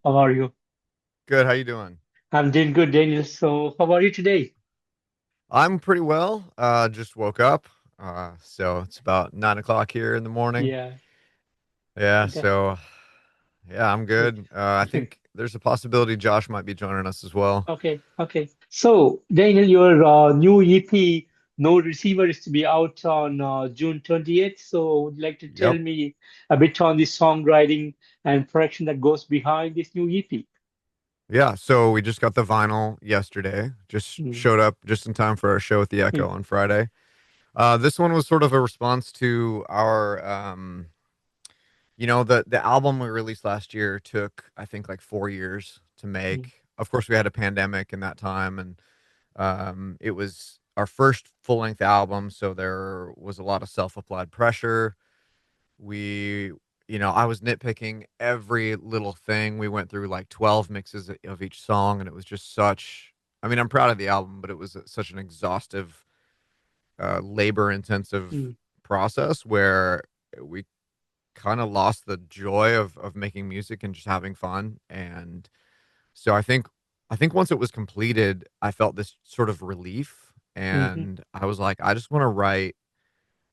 How are you? Good. How you doing? I'm doing good, Daniel. So, how are you today? I'm pretty well. Just woke up. So it's about 9 o'clock here in the morning. Yeah, Yeah. that, So yeah, I'm good. I think there's a possibility Josh might be joining us as well. okay. So, Daniel, your new EP, No Receiver, is to be out on June 28th. So, would you like to tell Yep. me a bit on the songwriting and production that goes behind this new EP? Yeah. So we just got the vinyl yesterday. Just Mm, showed up just in time for our show at the mm, Echo on Friday. This one was sort of a response to our the album we released last year took, I think, like 4 years to mm, make. Of course, we had a pandemic in that time, and it was our first full length album, so there was a lot of self applied pressure. We, I was nitpicking every little thing. We went through like 12 mixes of each song, and it was just I mean, I'm proud of the album, but it was such an exhaustive, labor intensive mm, process where we kind of lost the joy of making music and just having fun. And so I think once it was completed, I felt this sort of relief, mhm, and I was like, I just want to write,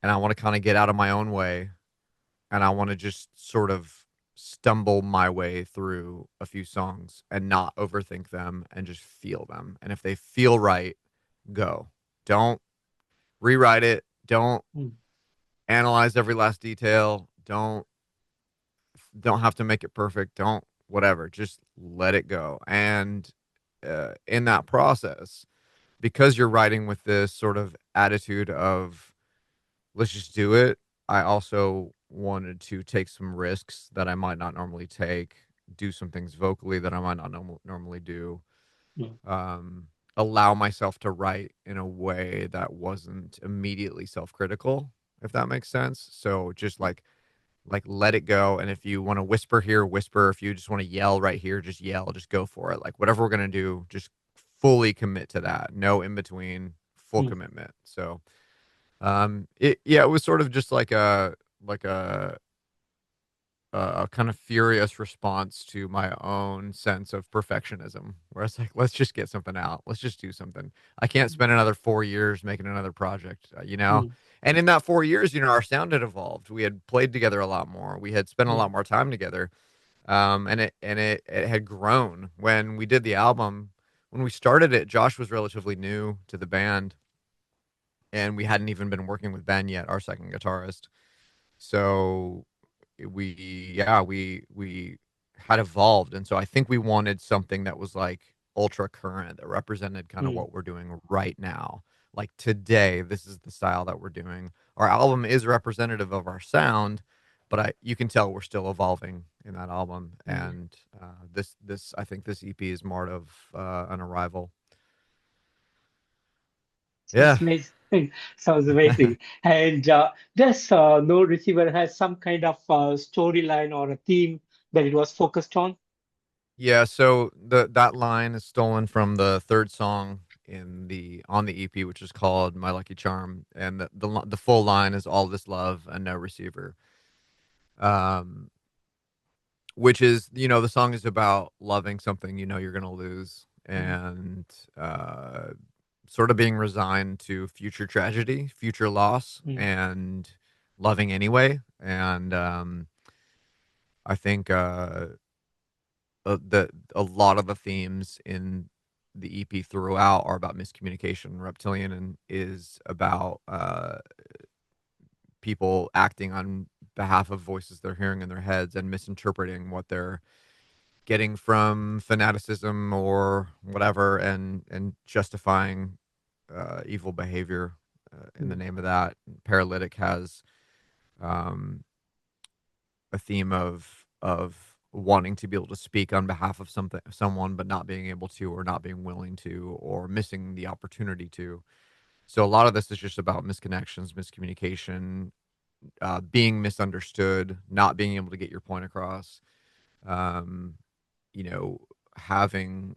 and I want to kind of get out of my own way, and I want to just sort of stumble my way through a few songs and not overthink them and just feel them. And if they feel right, go. Don't rewrite it. Don't mm, analyze every last detail. Don't have to make it perfect. Don't whatever. Just let it go. And in that process, because you're writing with this sort of attitude of let's just do it, I also wanted to take some risks that I might not normally take, do some things vocally that I might not normally do, mm, um, allow myself to write in a way that wasn't immediately self-critical, if that makes sense. So just like let it go, and if you want to whisper here, whisper. If you just want to yell right here, just yell, just go for it. Like whatever we're going to do, just fully commit to that. No in between, full mm, commitment. So it was sort of just like a kind of furious response to my own sense of perfectionism, where it's like, let's just get something out. Let's just do something. I can't spend another 4 years making another project, mm, And in that 4 years, our sound had evolved. We had played together a lot more. We had spent a yeah, lot more time together. And it had grown when we did the album. When we started it, Josh was relatively new to the band, and we hadn't even been working with Ben yet, our second guitarist. So we had evolved, and so I think we wanted something that was like ultra current, that represented kind of mm, what we're doing right now. Like today, this is the style that we're doing. Our album is representative of our sound, but you can tell we're still evolving in that album. yeah. And this I think this EP is more of an arrival. Sounds Yeah. amazing. Sounds amazing. And this No Receiver has some kind of storyline or a theme that it was focused on. Yeah, so that line is stolen from the third song in the on the EP, which is called "My Lucky Charm," and the full line is "All this love and no receiver," um, which is the song is about loving something you're gonna lose, Mm, and sort of being resigned to future tragedy, future loss, mm, and loving anyway. And I think the a lot of the themes in the EP throughout are about miscommunication. Reptilian and is about people acting on behalf of voices they're hearing in their heads and misinterpreting what they're getting from fanaticism or whatever, and justifying evil behavior in the mm, name of that. Paralytic has um, a theme of wanting to be able to speak on behalf of someone, but not being able to, or not being willing to, or missing the opportunity to. So a lot of this is just about misconnections, miscommunication, being misunderstood, not being able to get your point across. um you know having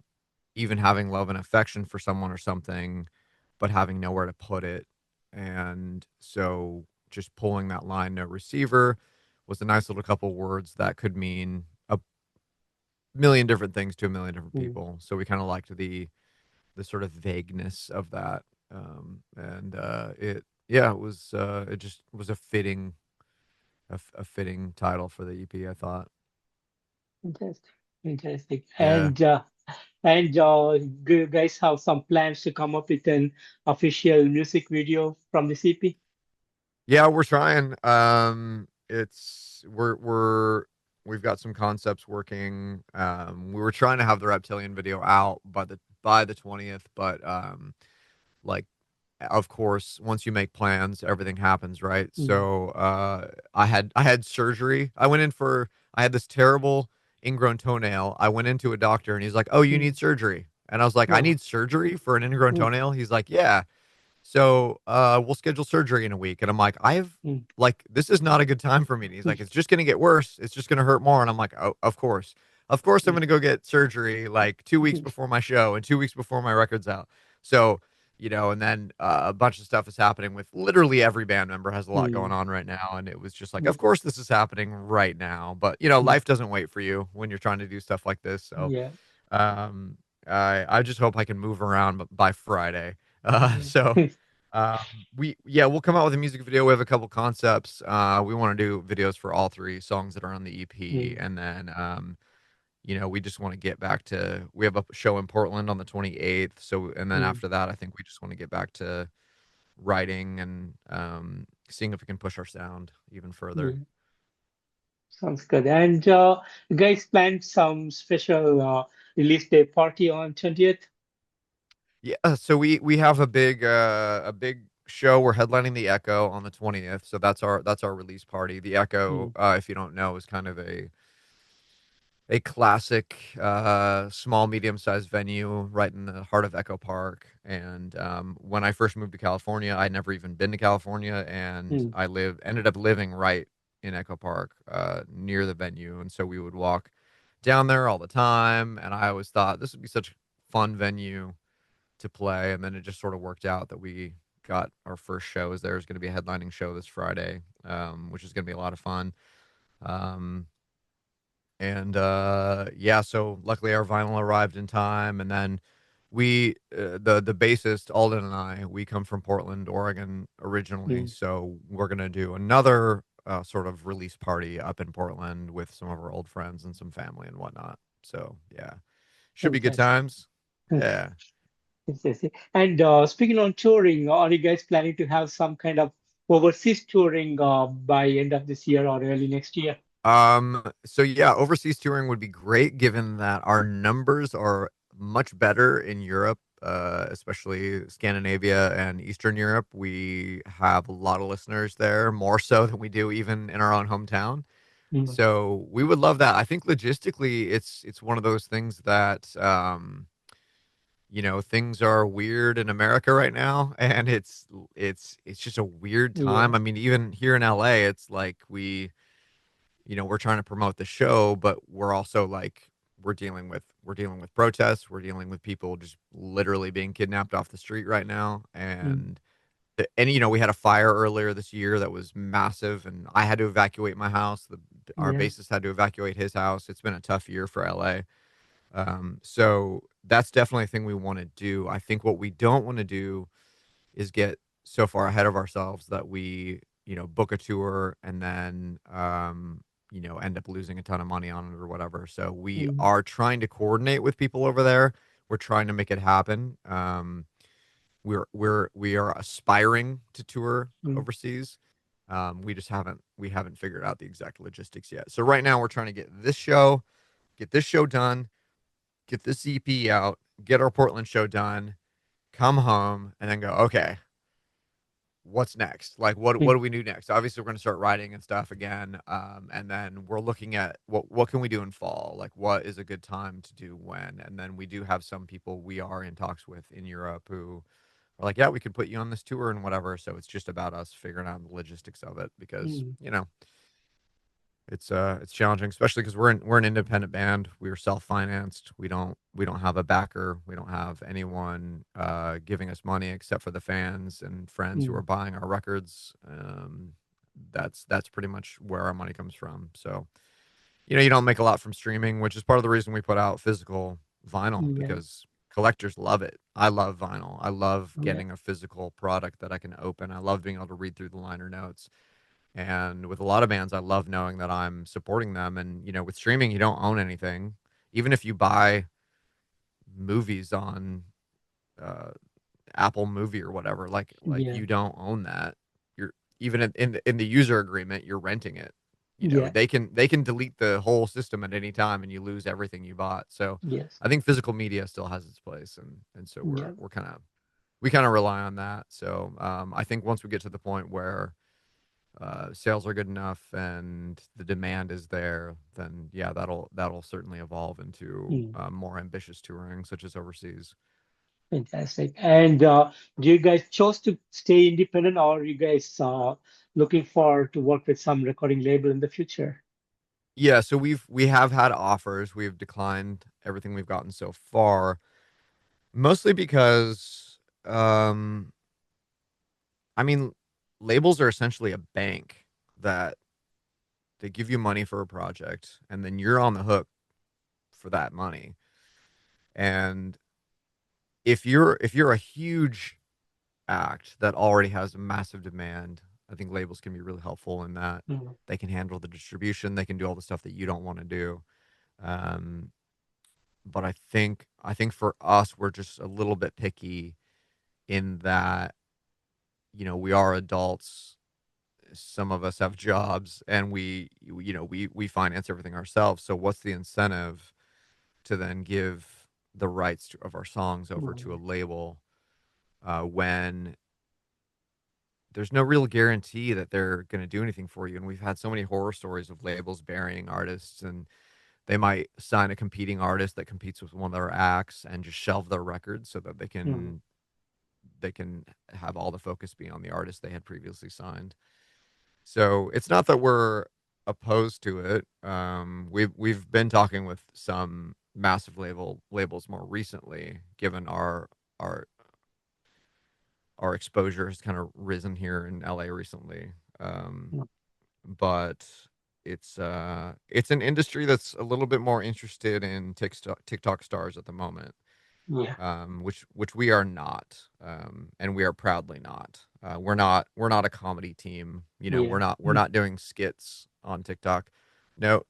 even having love and affection for someone or something, but having nowhere to put it. And so just pulling that line, no receiver, was a nice little couple words that could mean million different things to a million different mm, people. So we kind of liked the sort of vagueness of that. And it yeah, it was it just was a fitting a fitting title for the EP, I thought. interesting, interesting. Yeah. And do you guys have some plans to come up with an official music video from the CP? Yeah, we're trying. It's we've got some concepts working. We were trying to have the reptilian video out by the 20th, but like of course, once you make plans, everything happens, right? Mm, So I had surgery. I had this terrible ingrown toenail. I went into a doctor and he's like, "Oh, you mm, need surgery." And I was like, "I no. need surgery for an ingrown Mm, toenail?" He's like, "Yeah." So we'll schedule surgery in a week. And I'm like, mm, this is not a good time for me. And he's mm, like, it's just gonna get worse. It's just gonna hurt more. And I'm like, oh, of course. Of course I'm mm, gonna go get surgery like 2 weeks mm, before my show and 2 weeks before my record's out. So, and then a bunch of stuff is happening with literally every band member has a lot going mm, on right now. And it was just like, mm, of course this is happening right now. But mm, life doesn't wait for you when you're trying to do stuff like this. So yeah. um I just hope I can move around by Friday. Yeah. So um, we'll come out with a music video. We have a couple concepts. We want to do videos for all three songs that are on the EP, Mm, and then we just want to get back to. We have a show in Portland on the 28th. So, and then mm, after that, I think we just want to get back to writing and seeing if we can push our sound even further. yeah. Sounds good. And you guys planned some special release day party on 20th? Yeah, so we have a big show. We're headlining the Echo on the 20th. So that's our release party. The Echo, Mm, if you don't know, is kind of a classic small medium-sized venue right in the heart of Echo Park. And when I first moved to California, I'd never even been to California, and mm, ended up living right in Echo Park, near the venue. And so we would walk down there all the time, and I always thought this would be such a fun venue to play. And then it just sort of worked out that we got our first show. Is There's going to be a headlining show this Friday, which is going to be a lot of fun. Um, and yeah, so luckily our vinyl arrived in time. And then the bassist Alden and we come from Portland, Oregon originally. mm. So we're gonna do another sort of release party up in Portland with some of our old friends and some family and whatnot. So yeah, should be good Interesting. times. Yeah. Interesting. And speaking on touring, are you guys planning to have some kind of overseas touring by end of this year or early next year? So yeah, overseas touring would be great given that our numbers are much better in Europe, especially Scandinavia and Eastern Europe. We have a lot of listeners there, more so than we do even in our own hometown. Mm, So we would love that. I think logistically it's one of those things that things are weird in America right now, and it's just a weird time. yeah. I mean, even here in LA, it's like we're trying to promote the show, but we're also like we're dealing with protests, we're dealing with people just literally being kidnapped off the street right now. Mm, And we had a fire earlier this year that was massive, and I had to evacuate my house. Our yeah. bassist had to evacuate his house. It's been a tough year for LA. So that's definitely a thing we want to do. I think what we don't want to do is get so far ahead of ourselves that we, book a tour and then, end up losing a ton of money on it or whatever. So we Mm, are trying to coordinate with people over there. We're trying to make it happen. We are aspiring to tour mm, overseas. We haven't figured out the exact logistics yet. So right now we're trying to get this show done, get this EP out, get our Portland show done, come home, and then go, okay, what's next? Like, what mm, do we do next? Obviously, we're going to start writing and stuff again, and then we're looking at what can we do in fall? Like, what is a good time to do when? And then we do have some people we are in talks with in Europe who are like, yeah, we could put you on this tour and whatever. So it's just about us figuring out the logistics of it because mm, it's challenging, especially because we're an independent band. We are self-financed. We don't have a backer. We don't have anyone giving us money except for the fans and friends who are mm. buying our records. That's pretty much where our money comes from. So You don't make a lot from streaming, which is part of the reason we put out physical vinyl Yeah, because collectors love it. I love vinyl. I love yeah, getting a physical product that I can open. I love being able to read through the liner notes. And with a lot of bands, I love knowing that I'm supporting them. And, with streaming, you don't own anything. Even if you buy movies on uh, Apple Movie or whatever, like yeah, you don't own that. You're even in the user agreement, you're renting it. yeah, They can delete the whole system at any time and you lose everything you bought. So yes, I think physical media still has its place, and so yeah, we kind of rely on that. So I think once we get to the point where sales are good enough and the demand is there, then yeah, that'll certainly evolve into mm, more ambitious touring, such as overseas. fantastic. And do you guys chose to stay independent, or are you guys looking for to work with some recording label in the future? Yeah, so we have had offers. We've declined everything we've gotten so far, mostly because I mean, labels are essentially a bank that they give you money for a project and then you're on the hook for that money. And if you're a huge act that already has a massive demand, I think labels can be really helpful in that Mm, they can handle the distribution, they can do all the stuff that you don't want to do. Um, but I think for us, we're just a little bit picky in that, we are adults. Some of us have jobs and we finance everything ourselves. So what's the incentive to then give the rights of our songs over to a mm, label when there's no real guarantee that they're going to do anything for you? And we've had so many horror stories of labels burying artists, and they might sign a competing artist that competes with one of their acts and just shelve their records so that they mm, can they can have all the focus be on the artist they had previously signed. So it's not that we're opposed to it. We've been talking with some massive labels more recently, given our our exposure has kind of risen here in LA recently. Um, mm. but it's an industry that's a little bit more interested in TikTok stars at the moment, Yeah, which we are not, and we are proudly not. We're not a comedy team. We're yeah, not we're mm, not doing skits on TikTok.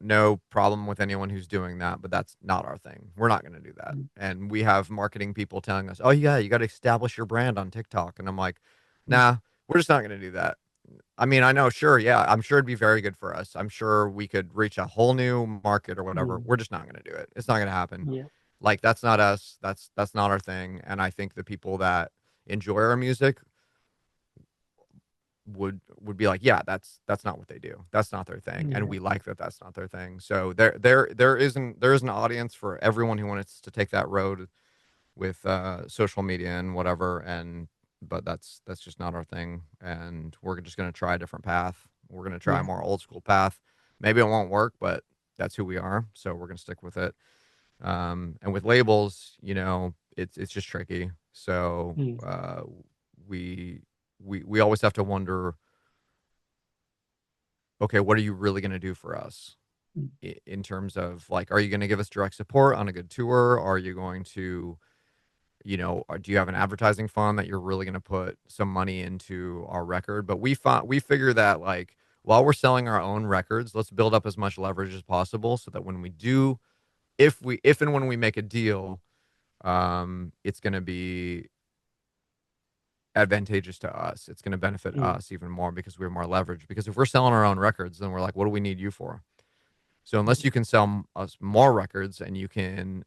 No problem with anyone who's doing that, but that's not our thing. We're not going to do that. mm, And we have marketing people telling us, "Oh yeah, you got to establish your brand on TikTok." And I'm like, mm, "Nah, we're just not going to do that." I mean, I know, sure, yeah, I'm sure it'd be very good for us. I'm sure we could reach a whole new market or whatever. mm, We're just not going to do it. It's not going to happen. yeah, Like that's not us. That's not our thing. And I think the people that enjoy our music would be like, yeah, that's not what they do. That's not their thing. And yeah, we like that that's not their thing. So there is an audience for everyone who wants to take that road with social media and whatever. And but that's just not our thing. And we're just gonna try a different path. We're gonna try a yeah, more old school path. Maybe it won't work, but that's who we are. So we're gonna stick with it. And with labels, it's just tricky. So mm, we we always have to wonder, okay, what are you really gonna do for us? mm, In terms of like, are you going to give us direct support on a good tour? Are you going to do you have an advertising fund that you're really going to put some money into our record? But we figure that like while we're selling our own records, let's build up as much leverage as possible so that when we do, if and when we make a deal, it's going to be advantageous to us. It's going to benefit mm, us even more because we have more leverage. Because if we're selling our own records, then we're like, what do we need you for? So unless mm, you can sell us more records and you can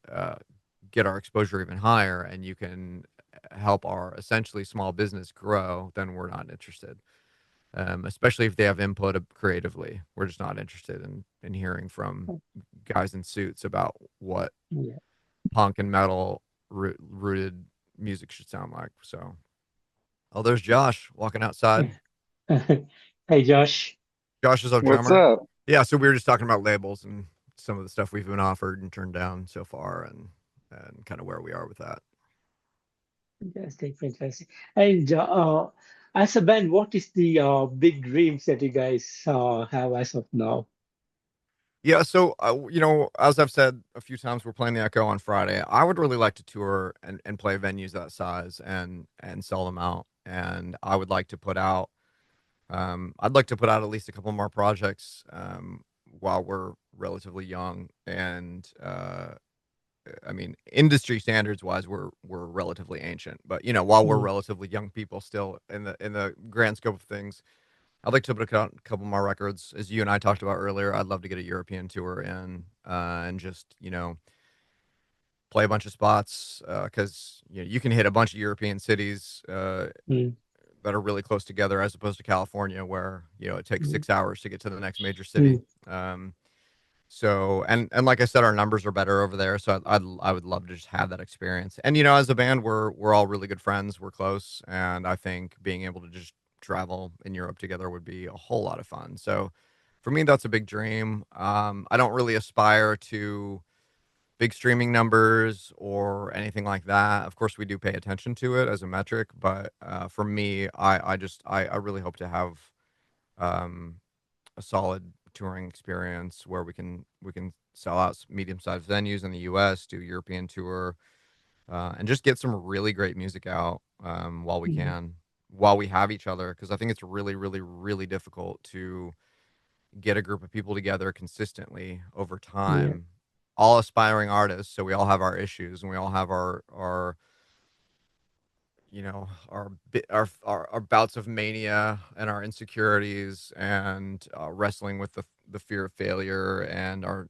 get our exposure even higher and you can help our essentially small business grow, then we're not interested. Especially if they have input creatively, we're just not interested in hearing from mm, guys in suits about what yeah. punk and metal rooted music should sound like. So, oh, there's Josh walking outside. Hey, Josh. Josh is our What's drummer. up? Yeah, so we were just talking about labels and some of the stuff we've been offered and turned down so far, and kind of where we are with that. Fantastic, fantastic. And as a band, what is the big dreams that you guys have as of now? Yeah, so as I've said a few times, we're playing the Echo on Friday. I would really like to tour and play venues that size and sell them out. And I would like to put out I'd like to put out at least a couple more projects while we're relatively young. And I mean, industry standards wise, we're relatively ancient, but while we're Mm, relatively young people still in the grand scope of things, I'd like to put a couple more records. As you and I talked about earlier, I'd love to get a European tour in and just play a bunch of spots because you can hit a bunch of European cities mm, that are really close together as opposed to California, where it takes mm, 6 hours to get to the next major city. mm, Um, so and like I said, our numbers are better over there. So I would love to just have that experience. And as a band, we're all really good friends. We're close, and I think being able to just travel in Europe together would be a whole lot of fun. So for me, that's a big dream. I don't really aspire to big streaming numbers or anything like that. Of course, we do pay attention to it as a metric, but for me, I really hope to have um, a solid touring experience where we can sell out medium-sized venues in the U.S., do European tour, and just get some really great music out while we mm. can, while we have each other, because I think it's really, really, really difficult to get a group of people together consistently over Yeah, time, all aspiring artists. So we all have our issues and we all have our our bouts of mania and our insecurities and wrestling with the fear of failure and our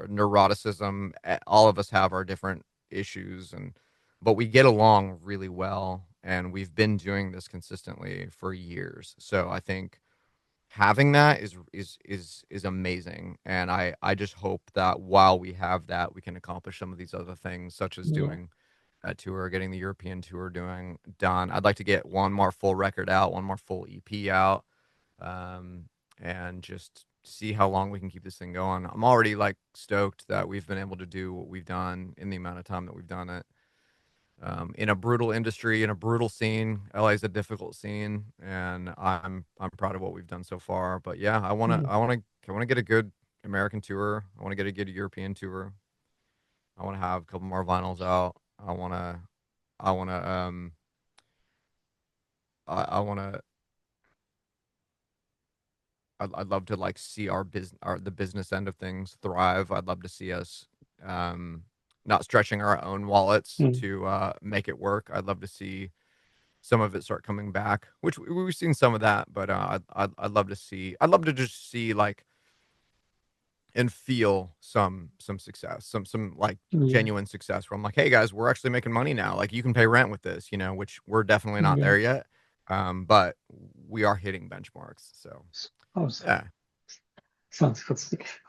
neuroticism. All of us have our different issues, and but we get along really well, and we've been doing this consistently for years. So I think having that is amazing, and I just hope that while we have that, we can accomplish some of these other things, such as yeah, doing that tour, getting the European tour doing done. I'd like to get one more full record out, one more full EP out, um, and just see how long we can keep this thing going. I'm already like stoked that we've been able to do what we've done in the amount of time that we've done it. In a brutal industry, in a brutal scene. LA is a difficult scene, and I'm proud of what we've done so far. But yeah, mm, I want to get a good American tour. I want to get a good European tour. I want to have a couple more vinyls out. I want to I want to I'd love to like see the business end of things thrive. I'd love to see us um not stretching our own wallets mm, to make it work. I'd love to see some of it start coming back, which we've seen some of that, but I'd love to see. I'd love to just see like and feel some success, some like yeah, genuine success where I'm like, hey guys, we're actually making money now. Like you can pay rent with this, which we're definitely not yeah. there yet. But we are hitting benchmarks. So Awesome. yeah. Sounds good.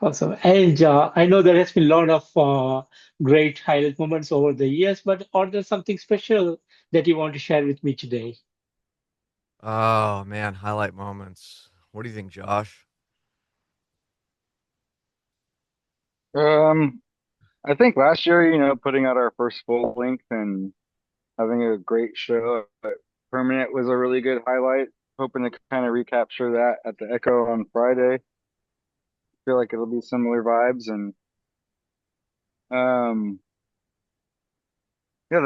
Awesome. And I know there has been a lot of great highlight moments over the years, but are there something special that you want to share with me today? Oh man, highlight moments. What do you think, Josh? Um, I think last year, putting out our first full length and having a great show at Permanent was a really good highlight. Hoping to kind of recapture that at the Echo on Friday. Feel like it'll be similar vibes and um yeah,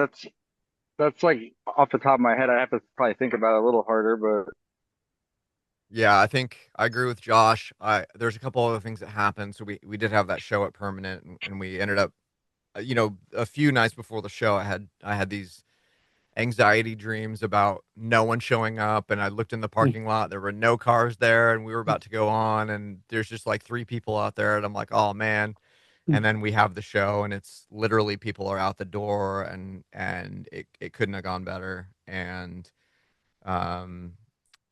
that's like off the top of my head. I have to probably think about it a little harder, but Yeah, I think I agree with Josh. I There's a couple other things that happened. So we did have that show at Permanent, and we ended up, a few nights before the show, I had these anxiety dreams about no one showing up, and I looked in the Mm, parking lot, there were no cars there, and we were about to go on, and there's just like three people out there, and I'm like, oh man. mm, And then we have the show, and it's literally people are out the door, and it couldn't have gone better. And um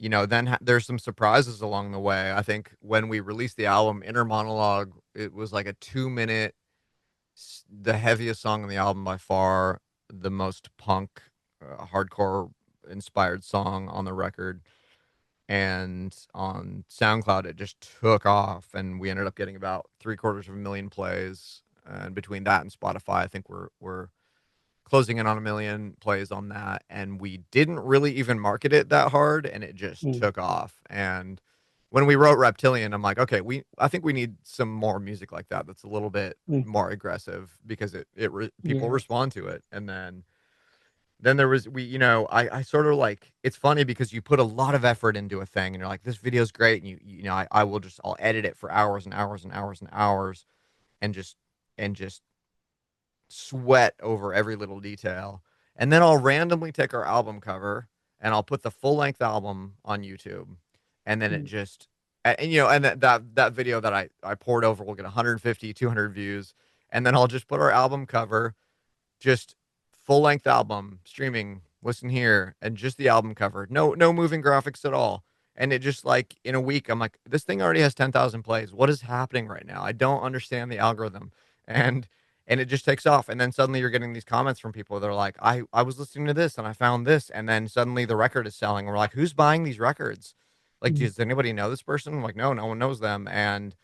then there's some surprises along the way. I think when we released the album Inner Monologue, it was like a 2 minute, the heaviest song on the album by far, the most punk, hardcore inspired song on the record. And on SoundCloud, it just took off, and we ended up getting about 750,000 plays. And between that and Spotify, I think we're closing in on 1 million plays on that. And we didn't really even market it that hard, and it just mm, took off. And when we wrote Reptilian, I'm like, okay, I think we need some more music like that. That's a little bit Mm. more aggressive because people Yeah. respond to it. And then there was I sort of like, it's funny because you put a lot of effort into a thing and you're like, this video's great, and I'll edit it for hours and hours and hours and hours, and just sweat over every little detail. And then I'll randomly take our album cover and I'll put the full length album on YouTube. And then it Mm. just, and that video that I poured over will get 150, 200 views. And then I'll just put our album cover, just full length album streaming, listen here, and just the album cover. No moving graphics at all. And it just, like, in a week, I'm like, this thing already has 10,000 plays. What is happening right now? I don't understand the algorithm. And it just takes off. And then suddenly you're getting these comments from people that are like, I was listening to this and I found this. And then suddenly the record is selling. We're like, who's buying these records? Like, Mm. does anybody know this person? I'm like, no one knows them. And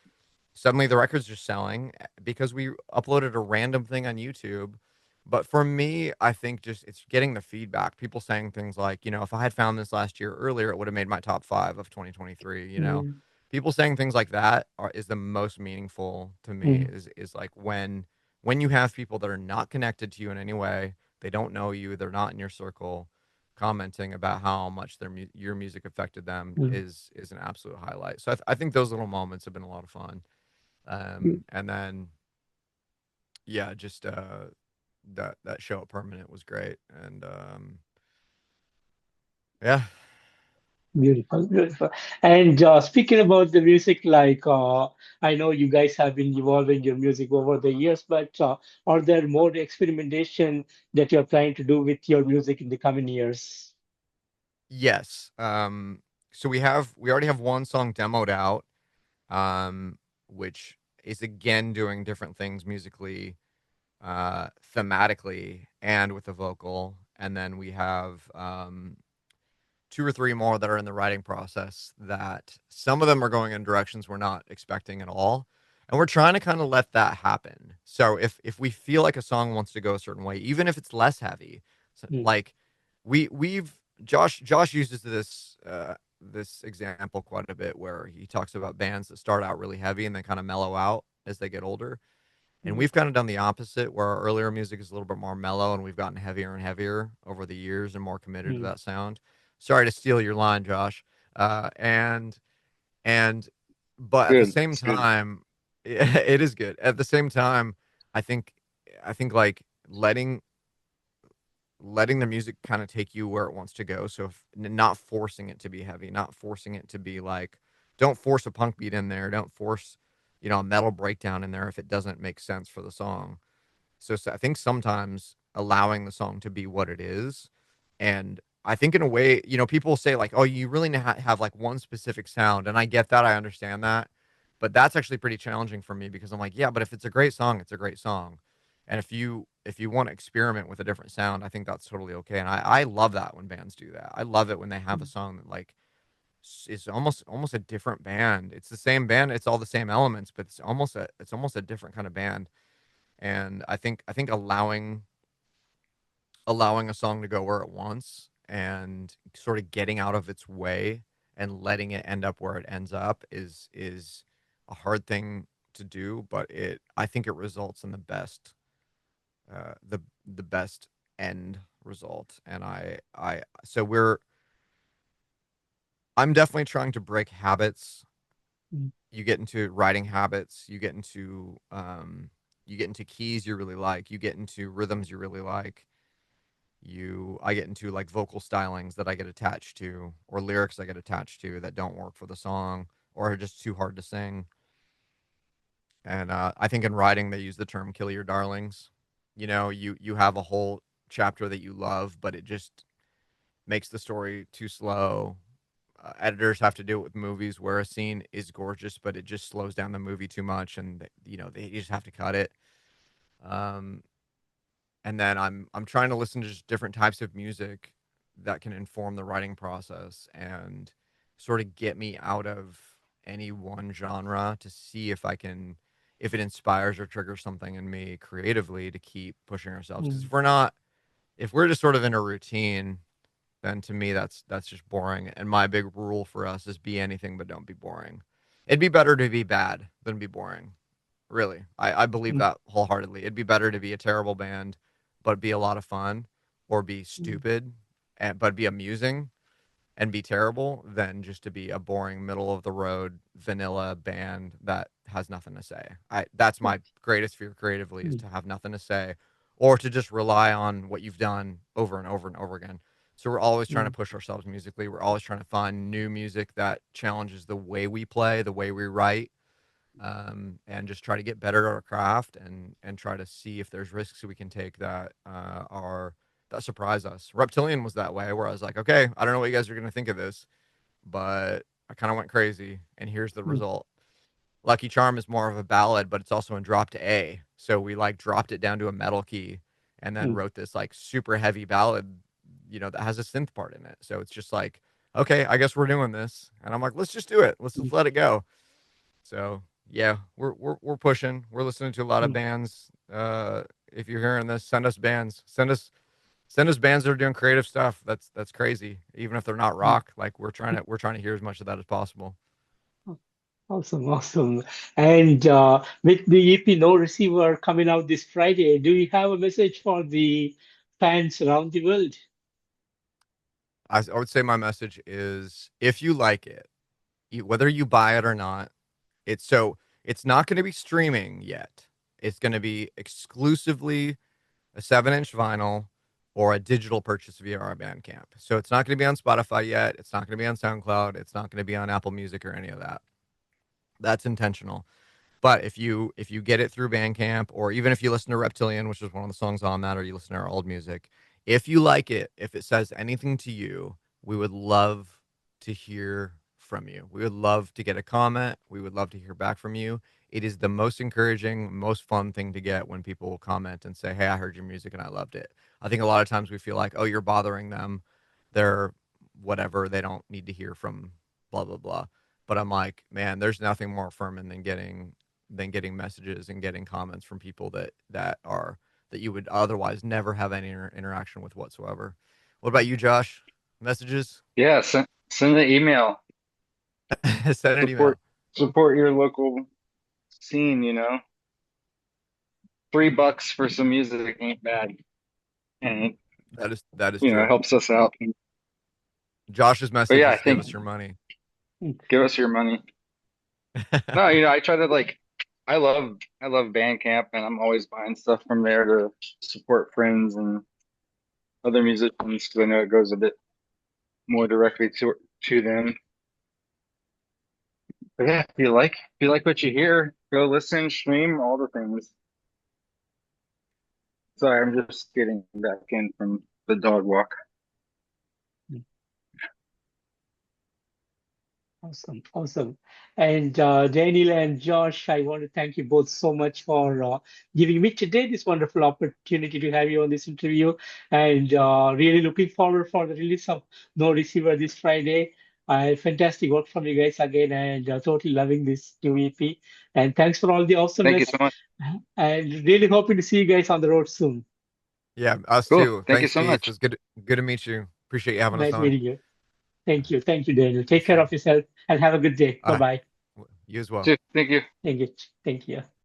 suddenly the record's just selling because we uploaded a random thing on YouTube. But for me, I think just it's getting the feedback. People saying things like, if I had found this last year earlier, it would have made my top 5 of 2023. Mm. People saying things like that is the most meaningful to me. Mm. Is like when you have people that are not connected to you in any way, they don't know you, they're not in your circle, commenting about how much your music affected them Mm. is an absolute highlight. So I think those little moments have been a lot of fun. Mm. And then, yeah, just that show at Permanent was great. And yeah. Beautiful, beautiful. And speaking about the music, like I know you guys have been evolving your music over the years, but are there more experimentation that you're planning to do with your music in the coming years? Yes. So we already have one song demoed out, um, which is again doing different things musically, thematically, and with the vocal. And then we have two or three more that are in the writing process, that some of them are going in directions we're not expecting at all. And we're trying to kind of let that happen. So if we feel like a song wants to go a certain way, even if it's less heavy, so, Mm. like we've Josh uses this example quite a bit, where he talks about bands that start out really heavy and then kind of mellow out as they get older. And Mm. we've kind of done the opposite, where our earlier music is a little bit more mellow, and we've gotten heavier and heavier over the years and more committed to Mm. that sound. Sorry to steal your line, Josh. Uh, and and but at the Good. same It's good. time, it is good. At the same time, I think like letting the music kind of take you where it wants to go. So not forcing it to be heavy, not forcing it to be like, don't force a punk beat in there, don't force a metal breakdown in there if it doesn't make sense for the song. So I think sometimes allowing the song to be what it is. And I think in a way, people say like, oh, you really have like one specific sound. And I get that. I understand that. But that's actually pretty challenging for me, because I'm like, yeah, but if it's a great song, it's a great song. And if you want to experiment with a different sound, I think that's totally okay. And I love that when bands do that. I love it when they have a Mm. song that, like, is almost a different band. It's the same band, it's all the same elements, but it's almost a different kind of band. And I think allowing a song to go where it wants, and sort of getting out of its way and letting it end up where it ends up is a hard thing to do, but I think it results in the best end result. And I so I'm definitely trying to break habits. Mm. You get into writing habits, you get into keys you really like, you get into rhythms you really like, I get into like vocal stylings that I get attached to, or lyrics I get attached to that don't work for the song, or are just too hard to sing. And I think in writing they use the term "kill your darlings." You have a whole chapter that you love, but it just makes the story too slow. Editors have to do it with movies, where a scene is gorgeous, but it just slows down the movie too much, and they just have to cut it. Um, and then I'm trying to listen to just different types of music that can inform the writing process, and sort of get me out of any one genre, to see if it inspires or triggers something in me creatively to keep pushing ourselves. Because Mm. if we're just sort of in a routine, then to me that's just boring. And my big rule for us is be anything but don't be boring. It'd be better to be bad than be boring. Really. I believe Mm, that wholeheartedly. It'd be better to be a terrible band but be a lot of fun, or be mm, stupid and but be amusing and be terrible, than just to be a boring middle of the road vanilla band that has nothing to say. That's my greatest fear creatively, is mm, to have nothing to say or to just rely on what you've done over and over and over again. So we're always trying to mm, push ourselves musically. We're always trying to find new music that challenges the way we play, the way we write, and just try to get better at our craft, and try to see if there's risks we can take that are that surprise us. Reptilian was that way, where I was like, okay, I don't know what you guys are going to think of this, but I kind of went crazy, and here's the mm, result. Lucky Charm is more of a ballad, but it's also in drop to A. So we like dropped it down to a metal key and then mm, wrote this like super heavy ballad, that has a synth part in it. So it's just like, okay, I guess we're doing this. And I'm like, let's just do it. Let's mm, just let it go. So yeah, we're pushing. We're listening to a lot of mm, bands. If you're hearing this, send us bands. Send us bands that are doing creative stuff. That's crazy. Even if they're not mm. rock, like we're trying to hear as much of that as possible. Awesome, awesome. And with the EP No Receiver coming out this Friday, do you have a message for the fans around the world? I would say my message is, if you like it, whether you buy it or not, it's not going to be streaming yet. It's going to be exclusively a 7-inch vinyl or a digital purchase via our Bandcamp. So it's not going to be on Spotify yet. It's not going to be on SoundCloud. It's not going to be on Apple Music or any of that. That's intentional. But if you get it through Bandcamp, or even if you listen to Reptilian, which is one of the songs on that, or you listen to our old music, if you like it, if it says anything to you, we would love to hear from you. We would love to get a comment. We would love to hear back from you. It is the most encouraging, most fun thing to get when people will comment and say, "Hey, I heard your music and I loved it." I think a lot of times we feel like, "Oh, you're bothering them. They're whatever. They don't need to hear from blah blah blah." But I'm like, man, there's nothing more affirming than getting messages and getting comments from people that you would otherwise never have any interaction with whatsoever. What about you, Josh? Messages? Yeah, send an email. Send an email. Support your local scene, you know. $3 for some music ain't bad. And That is it true. helps us out. Josh's But message yeah, I is, give think us your money. Mm, give us your money. No, I try to like I love Bandcamp and I'm always buying stuff from there to support friends and other musicians because I know it goes a bit more directly to them. But yeah, if you like what you hear, go listen, stream, all the things. Sorry, I'm just getting back in from the dog walk. mm. Awesome, awesome. And Daniel and Josh, I want to thank you both so much for giving me today this wonderful opportunity to have you on this interview. And really looking forward for the release of No Receiver this Friday. Fantastic work from you guys again, and totally loving this new EP. And thanks for all the Thank you so awesomeness. much. And really hoping to see you guys on the road soon. Yeah, us Cool. too. Thank you Thanks, so Keith. It much. was good to meet you. Appreciate you having us Nice on. meeting you. Thank you, Daniel. For Take care sure. of yourself and have a good day. Bye Uh, bye. you as well. Thank you. Thank you. Thank you.